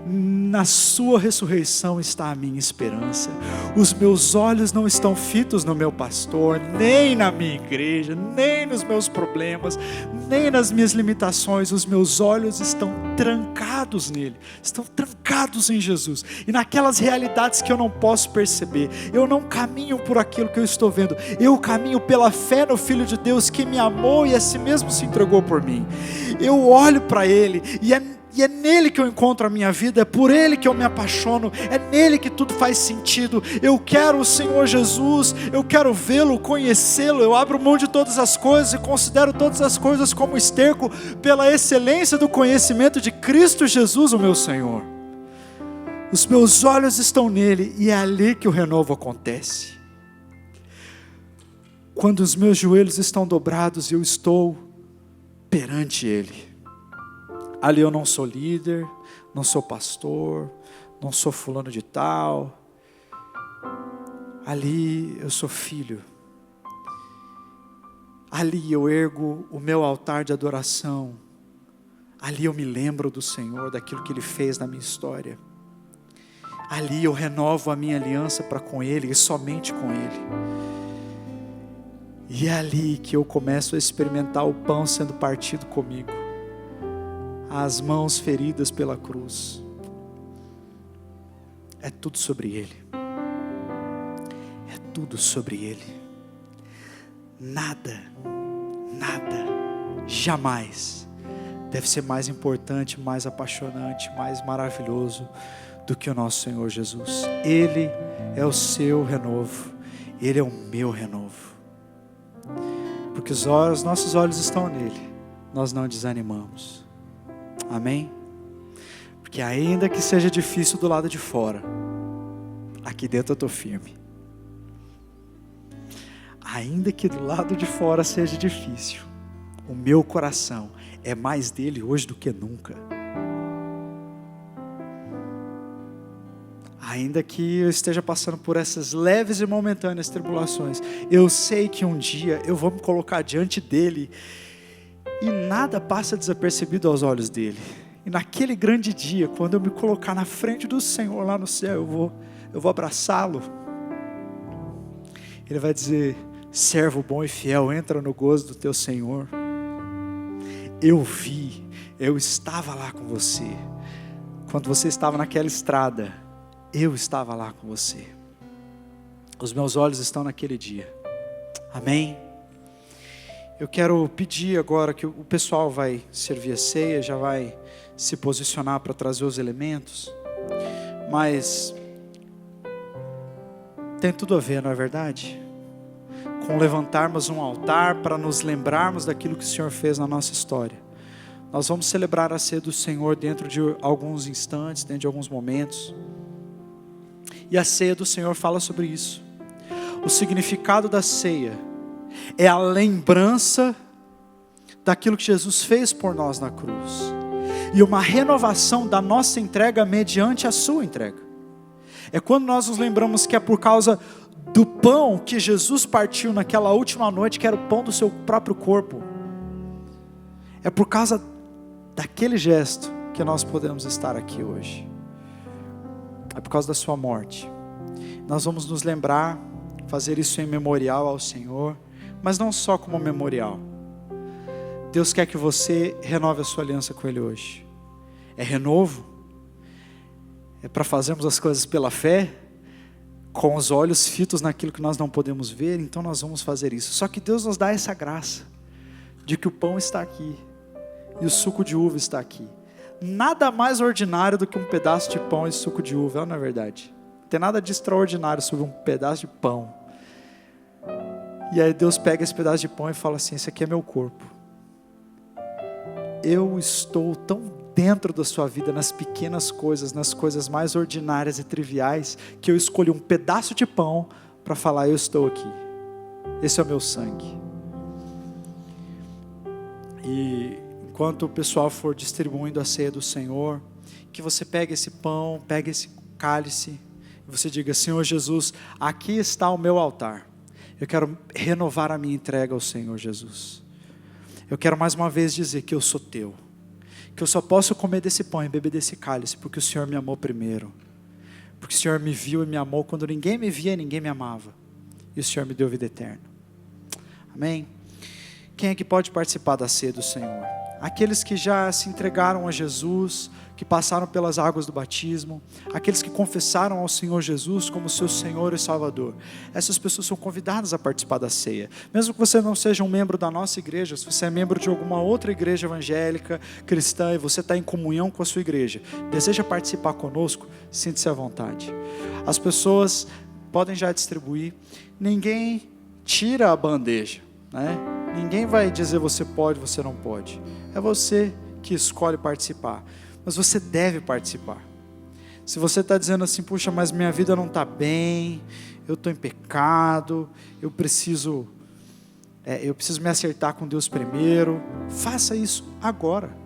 na sua ressurreição está a minha esperança. Os meus olhos não estão fitos no meu pastor, nem na minha igreja, nem nos meus problemas, nem nas minhas limitações. Os meus olhos estão trancados nele, estão trancados em Jesus, e naquelas realidades que eu não posso perceber. Eu não caminho por aquilo que eu estou vendo, eu caminho pela fé no Filho de Deus que me amou e a si mesmo se entregou por mim. Eu olho para ele e é nele que eu encontro a minha vida, é por ele que eu me apaixono, é nele que tudo faz sentido. Eu quero o Senhor Jesus, eu quero vê-lo, conhecê-lo. Eu abro mão de todas as coisas e considero todas as coisas como esterco pela excelência do conhecimento de Cristo Jesus, o meu Senhor. Os meus olhos estão nele e é ali que o renovo acontece. Quando os meus joelhos estão dobrados e eu estou perante ele. Ali eu não sou líder, não sou pastor, não sou fulano de tal. Ali eu sou filho. Ali eu ergo o meu altar de adoração. Ali eu me lembro do Senhor, daquilo que Ele fez na minha história. Ali eu renovo a minha aliança para com Ele e somente com Ele. E é ali que eu começo a experimentar o pão sendo partido comigo. as mãos feridas pela cruz. É tudo sobre Ele. É tudo sobre Ele. Nada, jamais deve ser mais importante, mais apaixonante, mais maravilhoso do que o nosso Senhor Jesus. Ele é o seu renovo. Ele é o meu renovo. Porque os nossos olhos estão nele. Nós não desanimamos. Amém? Porque ainda que seja difícil do lado de fora, aqui dentro eu estou firme. Ainda que do lado de fora seja difícil, o meu coração é mais dele hoje do que nunca. Ainda que eu esteja passando por essas leves e momentâneas tribulações, eu sei que um dia eu vou me colocar diante dele e nada passa desapercebido aos olhos dele. E naquele grande dia, quando eu me colocar na frente do Senhor lá no céu, eu vou abraçá-lo. Ele vai dizer: servo bom e fiel, entra no gozo do teu Senhor. Eu estava lá com você. Quando você estava naquela estrada, eu estava lá com você. Os meus olhos estão naquele dia. Amém? Eu quero pedir agora que o pessoal vai servir a ceia, já vai se posicionar para trazer os elementos. Mas tem tudo a ver, não é verdade? Com levantarmos um altar para nos lembrarmos daquilo que o Senhor fez na nossa história. Nós vamos celebrar a ceia do Senhor dentro de alguns instantes, dentro de alguns momentos. E a ceia do Senhor fala sobre isso. O significado da ceia é a lembrança daquilo que Jesus fez por nós na cruz. E uma renovação da nossa entrega mediante a sua entrega. É quando nós nos lembramos que é por causa do pão que Jesus partiu naquela última noite, que era o pão do seu próprio corpo. É por causa daquele gesto que nós podemos estar aqui hoje. É por causa da sua morte. Nós vamos nos lembrar, fazer isso em memorial ao Senhor, mas não só como memorial. Deus quer que você renove a sua aliança com Ele hoje. É renovo? É para fazermos as coisas pela fé, com os olhos fitos naquilo que nós não podemos ver, então nós vamos fazer isso. Só que Deus nos dá essa graça, de que o pão está aqui, e o suco de uva está aqui. Nada mais ordinário do que um pedaço de pão e suco de uva, não é verdade? Não tem nada de extraordinário sobre um pedaço de pão. E aí Deus pega esse pedaço de pão e fala assim: esse aqui é meu corpo. Eu estou tão dentro da sua vida, nas pequenas coisas, nas coisas mais ordinárias e triviais, que eu escolhi um pedaço de pão para falar: eu estou aqui. Esse é o meu sangue. E enquanto o pessoal for distribuindo a ceia do Senhor, que você pegue esse pão, pegue esse cálice, e você diga: Senhor Jesus, aqui está o meu altar. Eu quero renovar a minha entrega ao Senhor Jesus. Eu quero mais uma vez dizer que eu sou teu. Que eu só posso comer desse pão e beber desse cálice porque o Senhor me amou primeiro. Porque o Senhor me viu e me amou quando ninguém me via e ninguém me amava. E o Senhor me deu vida eterna. Amém? Quem é que pode participar da ceia do Senhor? Aqueles que já se entregaram a Jesus, que passaram pelas águas do batismo, aqueles que confessaram ao Senhor Jesus como seu Senhor e Salvador. Essas pessoas são convidadas a participar da ceia. Mesmo que você não seja um membro da nossa igreja, se você é membro de alguma outra igreja evangélica, cristã, e você está em comunhão com a sua igreja, deseja participar conosco, sinta-se à vontade. As pessoas podem já distribuir, ninguém tira a bandeja, né? Ninguém vai dizer você pode, você não pode. É você que escolhe participar. Mas você deve participar. Se você está dizendo assim: puxa, mas minha vida não está bem, eu estou em pecado, eu preciso me acertar com Deus primeiro. Faça isso agora.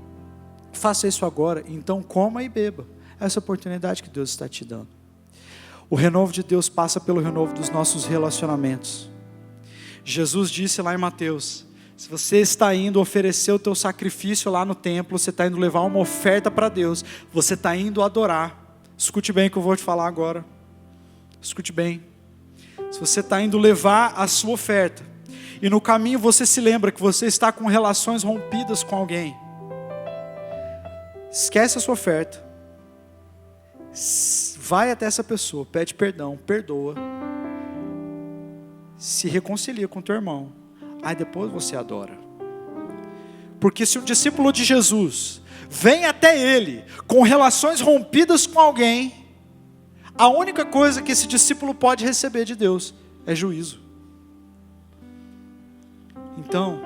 Faça isso agora. Então coma e beba. Essa oportunidade que Deus está te dando. O renovo de Deus passa pelo renovo dos nossos relacionamentos. Jesus disse lá em Mateus: se você está indo oferecer o teu sacrifício lá no templo, você está indo levar uma oferta para Deus, você está indo adorar. Escute bem o que eu vou te falar agora. Escute bem. Se você está indo levar a sua oferta, e no caminho você se lembra que você está com relações rompidas com alguém, esquece a sua oferta, vai até essa pessoa, pede perdão, perdoa, se reconcilia com teu irmão, aí depois você adora. Porque se um discípulo de Jesus vem até ele com relações rompidas com alguém, a única coisa que esse discípulo pode receber de Deus é juízo. Então,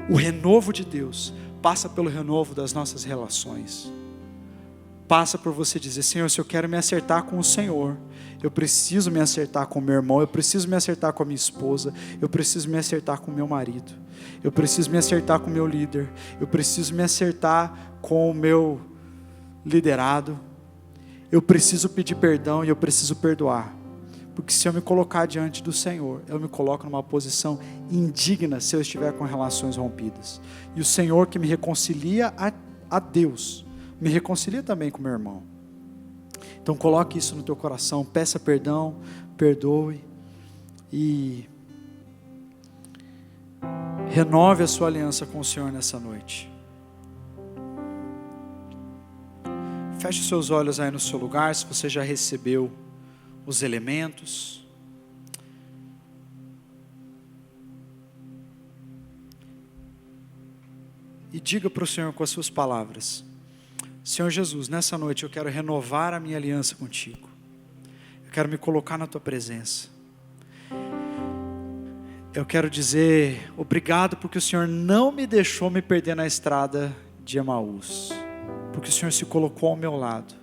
o renovo de Deus passa pelo renovo das nossas relações. Passa por você dizer: Senhor, se eu quero me acertar com o Senhor, eu preciso me acertar com o meu irmão, eu preciso me acertar com a minha esposa, eu preciso me acertar com o meu marido, eu preciso me acertar com o meu líder, eu preciso me acertar com o meu liderado, eu preciso pedir perdão e eu preciso perdoar. Porque se eu me colocar diante do Senhor, eu me coloco numa posição indigna se eu estiver com relações rompidas. E o Senhor que me reconcilia a Deus, me reconcilia também com meu irmão. Então coloque isso no teu coração, peça perdão, perdoe e renove a sua aliança com o Senhor nessa noite. Feche os seus olhos aí no seu lugar, se você já recebeu os elementos. E diga para o Senhor com as suas palavras: Senhor Jesus, nessa noite eu quero renovar a minha aliança contigo. Eu quero me colocar na tua presença. Eu quero dizer obrigado porque o Senhor não me deixou me perder na estrada de Emaús. Porque o Senhor se colocou ao meu lado.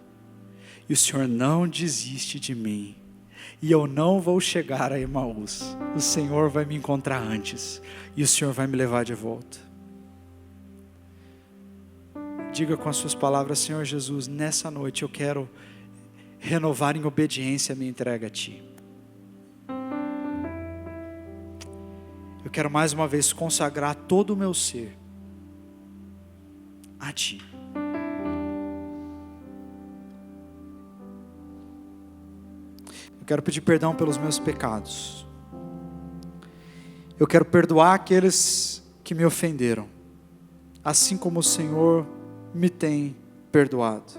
E o Senhor não desiste de mim. E eu não vou chegar a Emaús. O Senhor vai me encontrar antes. E o Senhor vai me levar de volta. Diga com as suas palavras: Senhor Jesus, nessa noite eu quero renovar em obediência a minha entrega a Ti. Eu quero mais uma vez consagrar todo o meu ser a Ti. Eu quero pedir perdão pelos meus pecados. Eu quero perdoar aqueles que me ofenderam, assim como o Senhor me tem perdoado.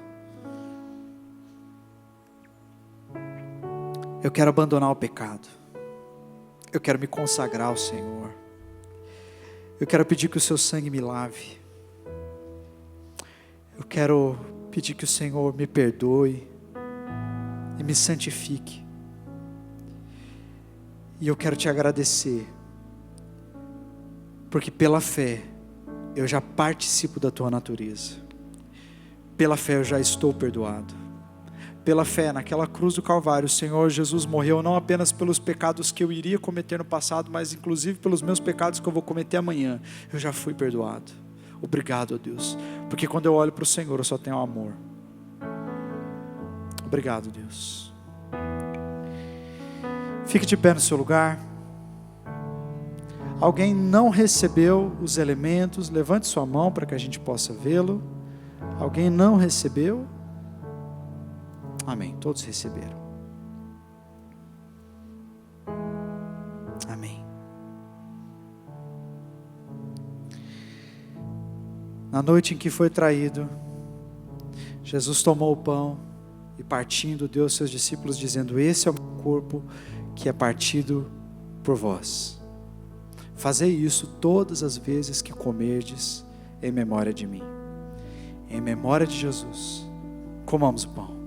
Eu quero abandonar o pecado. Eu quero me consagrar ao Senhor. Eu quero pedir que o seu sangue me lave. Eu quero pedir que o Senhor me perdoe e me santifique. E eu quero te agradecer, porque pela fé eu já participo da tua natureza. Pela fé eu já estou perdoado. Pela fé, naquela cruz do Calvário, o Senhor Jesus morreu não apenas pelos pecados que eu iria cometer no passado, mas inclusive pelos meus pecados que eu vou cometer amanhã. Eu já fui perdoado. Obrigado, ó Deus, porque quando eu olho para o Senhor eu só tenho amor. Obrigado, Deus. Fique de pé no seu lugar. Alguém não recebeu os elementos? Levante sua mão para que a gente possa vê-lo. Alguém não recebeu? Amém, todos receberam. Amém. Na noite em que foi traído, Jesus tomou o pão e partindo deu aos seus discípulos dizendo: esse é o meu corpo que é partido por vós. Fazei isso todas as vezes que comerdes em memória de mim. Em memória de Jesus, comamos o pão.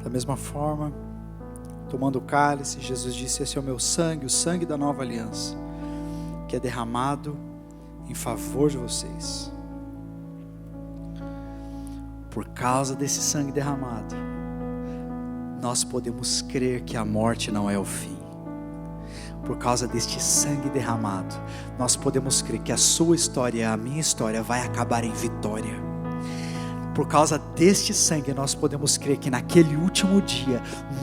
Da mesma forma, tomando o cálice, Jesus disse: esse é o meu sangue, o sangue da nova aliança, que é derramado em favor de vocês. Por causa desse sangue derramado, nós podemos crer que a morte não é o fim. Por causa deste sangue derramado, nós podemos crer que a sua história, a minha história vai acabar em vitória. Por causa deste sangue, nós podemos crer que naquele último dia,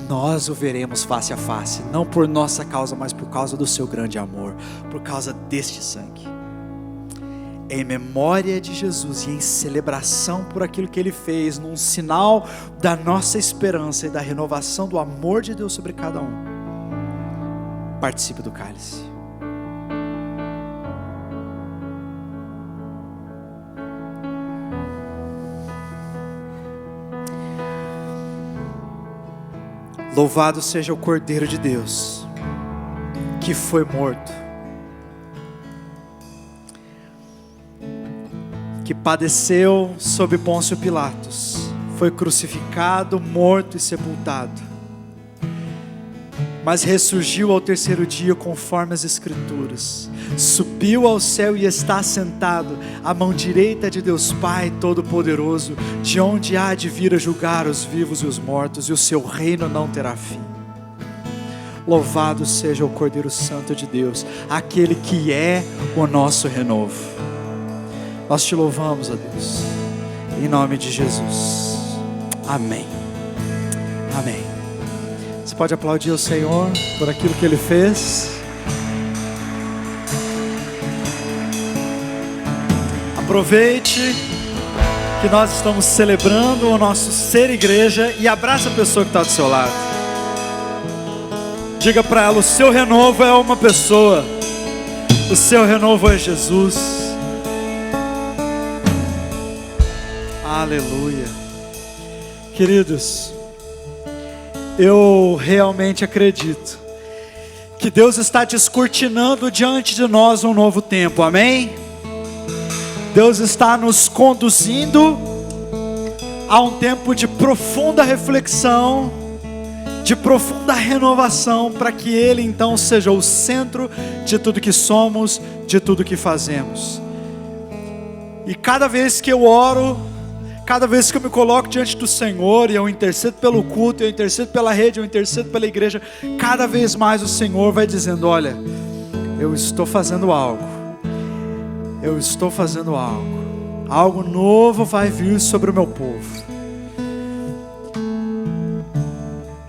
nós o veremos face a face. Não por nossa causa, mas por causa do seu grande amor. Por causa deste sangue. Em memória de Jesus e em celebração por aquilo que Ele fez, num sinal da nossa esperança e da renovação do amor de Deus sobre cada um, participe do cálice. Louvado seja o Cordeiro de Deus, que foi morto, que padeceu sob Pôncio Pilatos, foi crucificado, morto e sepultado, mas ressurgiu ao terceiro dia conforme as Escrituras, subiu ao céu e está sentado à mão direita de Deus Pai Todo-Poderoso, de onde há de vir a julgar os vivos e os mortos, e o seu reino não terá fim. Louvado seja o Cordeiro Santo de Deus, aquele que é o nosso renovo. Nós te louvamos, ó Deus, em nome de Jesus. Amém. Amém. Você pode aplaudir o Senhor por aquilo que Ele fez. Aproveite que nós estamos celebrando o nosso ser igreja e abraça a pessoa que está do seu lado. Diga para ela: o seu renovo é uma pessoa, o seu renovo é Jesus. Aleluia. Queridos, eu realmente acredito que Deus está descortinando diante de nós um novo tempo, amém? Deus está nos conduzindo a um tempo de profunda reflexão, de profunda renovação, para que Ele então seja o centro de tudo que somos, de tudo que fazemos. E cada vez que eu oro, cada vez que eu me coloco diante do Senhor, e eu intercedo pelo culto, eu intercedo pela rede, eu intercedo pela igreja, cada vez mais o Senhor vai dizendo: olha, eu estou fazendo algo. Eu estou fazendo algo. Algo novo vai vir sobre o meu povo.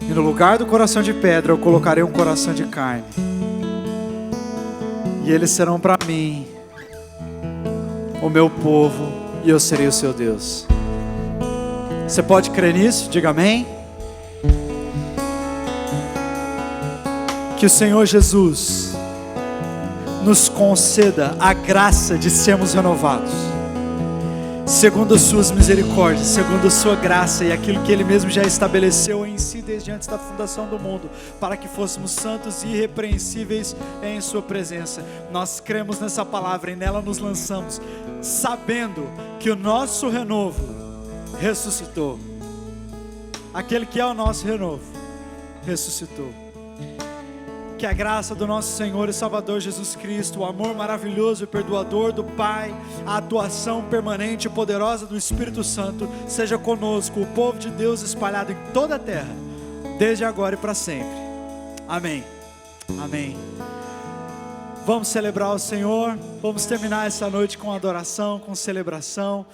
E no lugar do coração de pedra eu colocarei um coração de carne. E eles serão para mim o meu povo, e eu serei o seu Deus. Você pode crer nisso? Diga amém. Que o Senhor Jesus nos conceda a graça de sermos renovados, segundo as suas misericórdias, segundo a sua graça e aquilo que Ele mesmo já estabeleceu em si desde antes da fundação do mundo, para que fôssemos santos e irrepreensíveis em sua presença. Nós cremos nessa palavra e nela nos lançamos, sabendo que o nosso renovo ressuscitou. Aquele que é o nosso renovo ressuscitou. Que a graça do nosso Senhor e Salvador Jesus Cristo, o amor maravilhoso e perdoador do Pai, a atuação permanente e poderosa do Espírito Santo seja conosco, o povo de Deus espalhado em toda a terra, desde agora e para sempre. Amém. Amém. Vamos celebrar o Senhor. Vamos terminar essa noite com adoração, com celebração.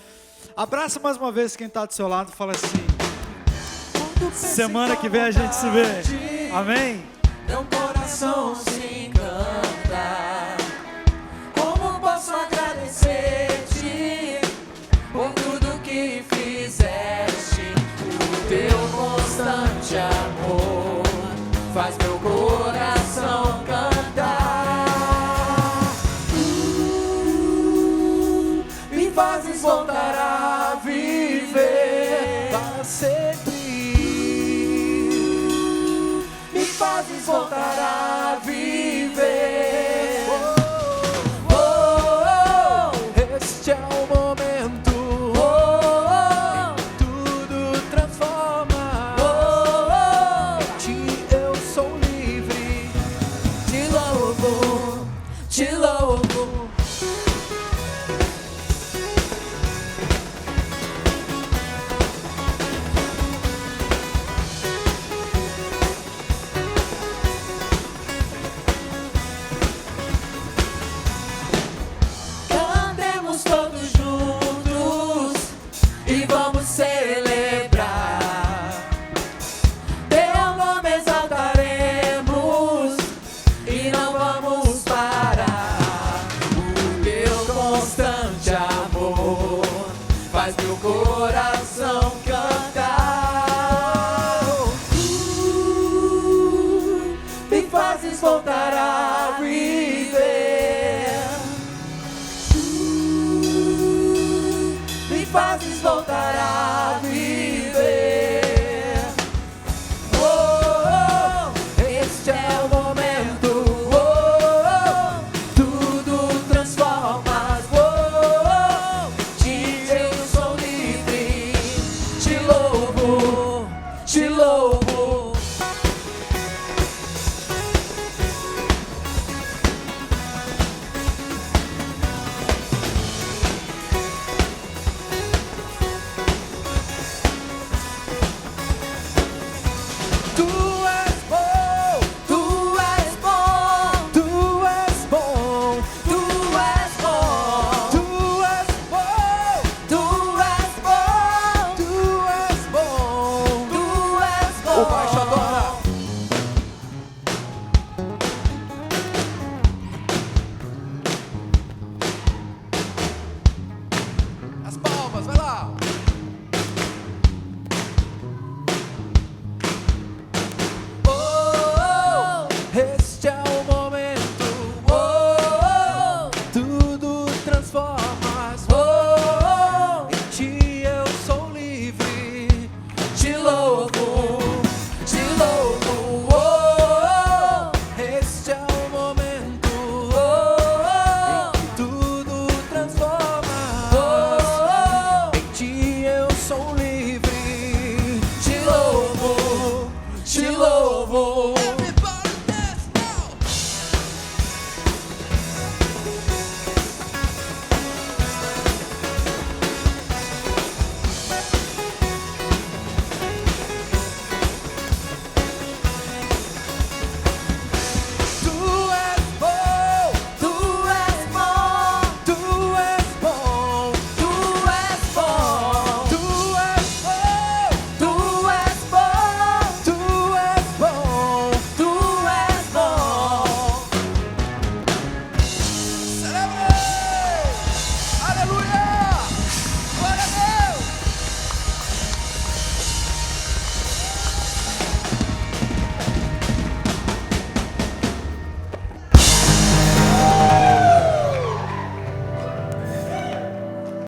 Abraça mais uma vez quem está do seu lado e fala assim: semana que vem a gente se vê. Amém. Meu coração se encanta. Como posso agradecer-te por tudo que fizeste? O teu constante amor faz meu coração cantar. Me fazes voltar a viver para sempre. Fazes voltar a viver. Este é o momento. Tudo transforma. De ti eu sou livre. Te louvo, te louvo.